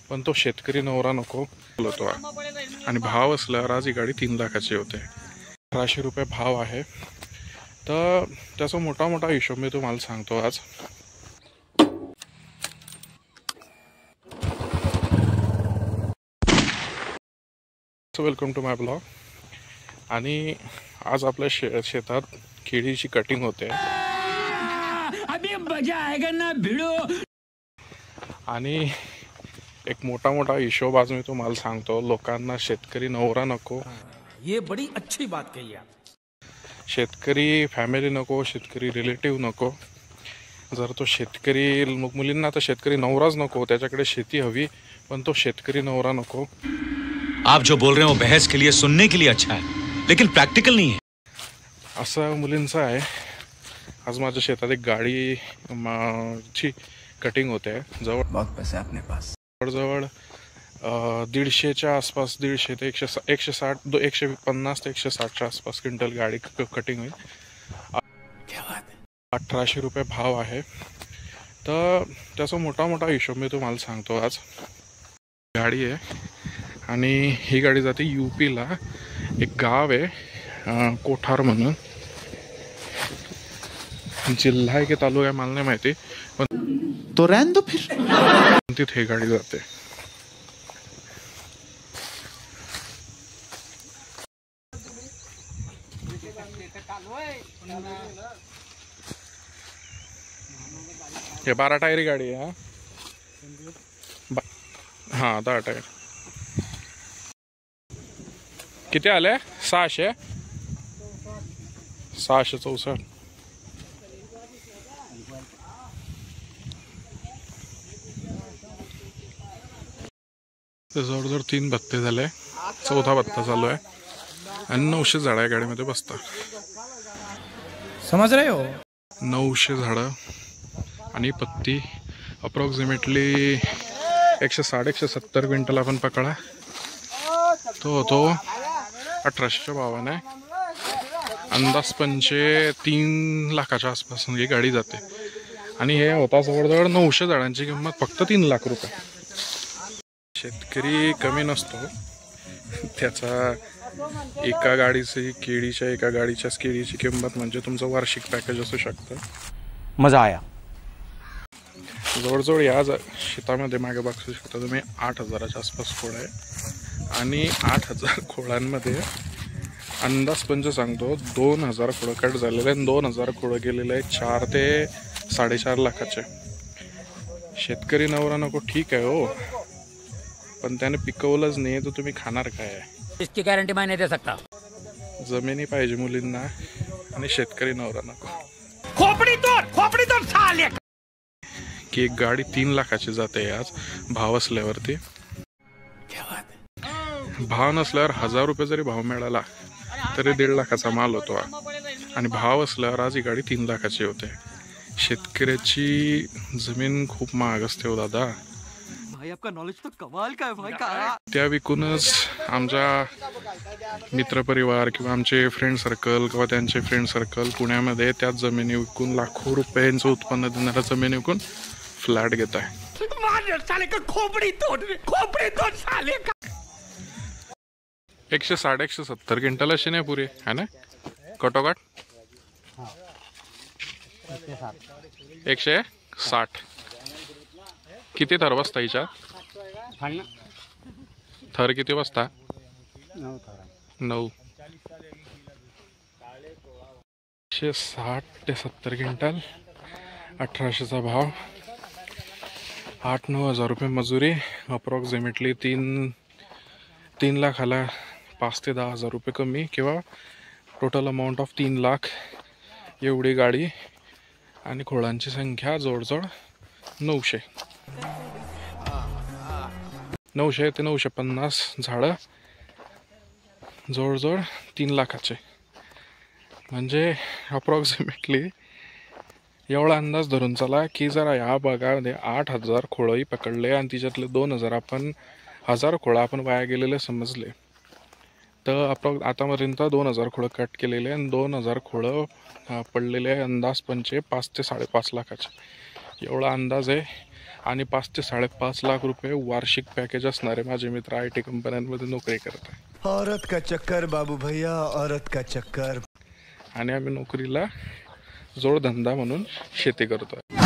पण तो शेतकरी नवरा नको बोलतो आणि भाव असल्यावर आज ही गाडी 3 लाखाची होते. 1800 रुपये भाव आहे. तर त्याचा मोठा मोठा हिशोब मी तुम्हाला सांगतो आज. Welcome to my blog. आणि आज आपल्या शेतात केळीची कटिंग होते आणि एक मोठा मोठा हिशोब आज मी तुम्हाला सांगतो. लोकांना शेतकरी नवरा नको, ये बड़ी अच्छी बात कही आप. शेतकरी फॅमिली नको, शेतकरी रिलेटिव्ह नको. जर तो शेतकरी मुलींना तर शेतकरी नवराच नको, त्याच्याकडे शेती हवी, पण तो शेतकरी नवरा नको. आप जो बोल रहे हो बहस के लिए सुनने के लिए अच्छा है, लेकिन प्रैक्टिकल नहीं है. असं मुलींचं आहे. आज माझ्या शेतात एक गाडी ची कटिंग होते. जवळ जवळ 150च्या आसपास, 150 ते 160, 150 ते 160च्या आसपास क्विंटल गाडी कटिंग होईल. 1800 रुपये भाव आहे. तर त्याचा मोठा मोठा हिशोब मी तुम्हाला सांगतो आज. गाडी आहे आणि ही गाडी जाते UPला. एक गाव आहे कोठार म्हणून, जिल्हा आहे की तालुका आहे मला नाही माहिती, पण तो रहने दो फिर. तिथे ही गाडी जाते. हे 12 टायरी गाडी आहे. हा 10 टायर. किती आले? 664. जवळजवळ 3 भत्ते झाले, 4था भत्ता चालू आहे आणि 900 झाडं या गाडीमध्ये बसतात. समझ रहे हो? 900 झाडं आणि पत्ती अप्रॉक्सिमेटली 160-170 क्विंटल आपण पकडा. तो होतो 1800च्या भावाने. अंदाज 3 लाखाच्या आसपास ही गाडी जाते. आणि हे होता जवळजवळ 900 झाडांची किंमत फक्त 3 लाख रुपये. शेतकरी कमी नसतो. त्याचा एका गाडीची केळीची किंमत म्हणजे तुमचं वार्षिक पॅकेज असू शकतं. मजा आया. जवळजवळ या शेतामध्ये मागे बघू शकता तुम्ही 8000च्या आसपास खोळ आहे. आणि 8000 खोळांमध्ये अंदाज पंच सांगतो 2000 खोळं कट झालेले आणि 2000 खोळं गेलेले आहे 4 ते 4.5 लाखाचे. शेतकरी नवरा नको ठीक आहे हो, पण त्याने पिकवलंच नाही तर तुम्ही खाणार काय? इसकी गॅरंटी मैं नहीं दे सकता. जमिनी पाहिजे मुलींना आणि शेतकरी नवरा नको. खोपड़ी तोड़ साले. की एक गाडी 3 लाखाची जाते आज भाव असल्यावरती. भाव नसल्यावर 1000 रुपये जरी भाव मिळाला तरी 1.5 लाखाचा माल होतो. आणि भाव असल्यावर आज ही गाडी 3 लाखाची होते. शेतकऱ्याची जमीन खूप महाग असते हो दादा. भाई आपका नॉलेज तो कमाल का है भाई का. त्या विकूनच आमच्या मित्रपरिवार किंवा आमचे फ्रेंड सर्कल किंवा त्यांचे फ्रेंड सर्कल पुण्यामध्ये त्याच जमिनी विकून लाखो रुपयांचं उत्पन्न देणाऱ्या जमिनी विकून फ्लॅट घेत आहे. खोपड़ी तोड़ साले का. 160-170 क्विंटल अशी नाही पुरे है ना कटोकट. 160. किती थर बसता हिच्या? थर किती बसता? 9. 160 ते 70 क्विंटल, 1800चा भाव, 8-9 हजार रुपये मजुरी. अप्रॉक्सिमेटली 3 लाखाला 5 ते 10 हजार रुपये कमी किंवा टोटल अमाऊंट ऑफ 3 लाख एवढी गाडी. आणि खोळांची संख्या जवळजवळ 900 ते 950 झाडं जवळजवळ 3 लाखाचे. म्हणजे अप्रॉक्सिमेटली एवढा अंदाज धरून चला की जरा ह्या भागामध्ये 8000 खोळंही पकडले आणि तिच्यातले 1000 खोळं आपण वाया गेलेले समजले तर आतापर्यंत 2000 खोळं कट केलेले आणि 2000 खोळं पडलेले अंदाज 5 ते 5.5 लाखाचे एवढा अंदाज आहे. आणि 5 ते 5.5 लाख रुपये वार्षिक पॅकेज असणारे माझे मित्र IT कंपन्यांमध्ये नोकरी करत आहे. औरत का चक्कर बाबू भैया, औरत का चक्कर. आणि आम्ही नोकरीला जोडधंदा म्हणून शेती करतोय.